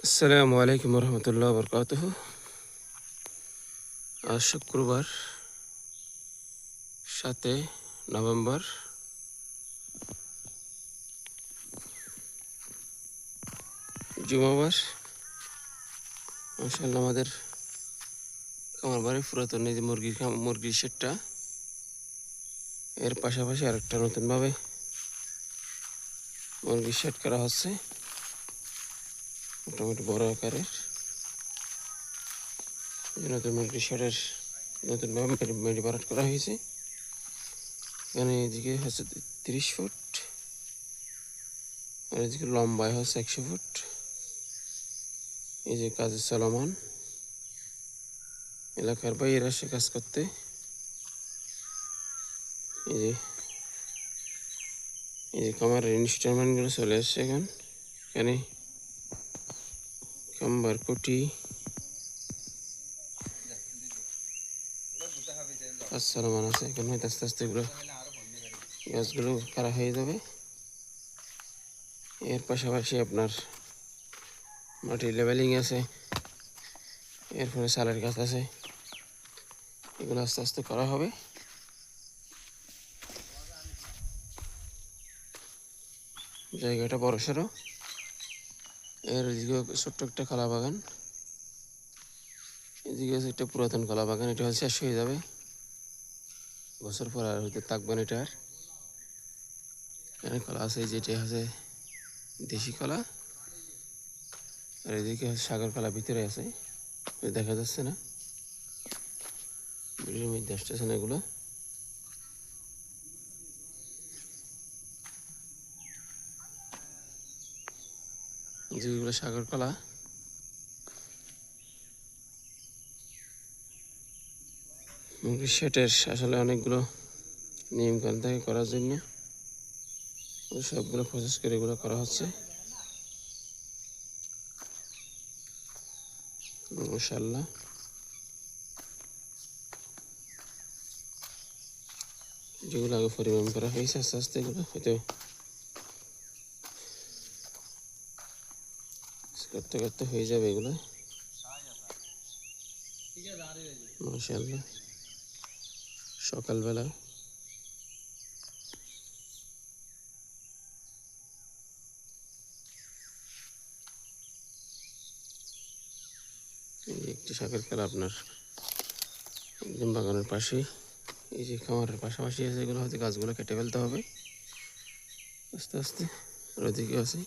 আসসালামু আলাইকুম রহমতুল্লাহ বরকাতুহ। আজ শুক্রবার 7 নভেম্বর, জুমাবার। মাশাআল্লাহ, আমাদের খামার বাড়ি পুরাতন এই যে মুরগির শেডটা, এর পাশাপাশি আরেকটা নতুনভাবে মুরগির শেড করা হচ্ছে, মোটামুটি বড় আকারের। এই নতুন মুরগির শেডের নতুনভাবে মেডিপারেট করা হয়েছে। এখানে এদিকে হচ্ছে 30 ফুট, আর এদিকে লম্বায় হচ্ছে 100 ফুট। এই যে কাজে চলমান, এলাকার বাইরে আসে কাজ করতে। এই যে খামারের ইনস্ট্রুমেন্টগুলো চলে আসছে এখন। এখানে খাম্বার কুটি, কাজ চলমান আছে। এখন হয়তো আস্তে আস্তে এগুলো গাছগুলো কারা হয়ে যাবে। এর পাশাপাশি আপনার মাটি লেভেলিং আছে, এরপরে সালের গাছ আছে, এগুলো আস্তে আস্তে করা হবে। জায়গাটা বড়সড়। এর এদিকে ছোট্ট একটা কলা বাগান, এদিকে আছে একটা পুরাতন কলা বাগান। এটা হচ্ছে শেষ হয়ে যাবে, বছর পর আর হয়তো থাকবে না এটা আর। এখানে কলা আছে, যেটা আছে দেশি কলা, আর এদিকে সাগর কলা ভিতরে আছে, দেখা যাচ্ছে না, ভিডিওর মধ্যে আসতেছে না এগুলো। যেগুলো সাগর কলা। মুরগির শেডের আসলে অনেকগুলো নিয়মকানুন থাকে করার জন্য, সবগুলো প্রসেস করে এগুলো করা হচ্ছে। মাশাআল্লাহ, যেগুলো আগে পরিমাণ করা হয়েছে, আস্তে আস্তে এগুলো হয়তো করতে করতে হয়ে যাবে এগুলো। মাশাআল্লাহ, সকালবেলা একটি শাকের কলা আপনার একদম বাগানের পাশেই, এই যে খামারের পাশাপাশি আছে। এগুলো হয়তো গাছগুলো কেটে ফেলতে হবে আস্তে আস্তে, আর ওদিকে আছে।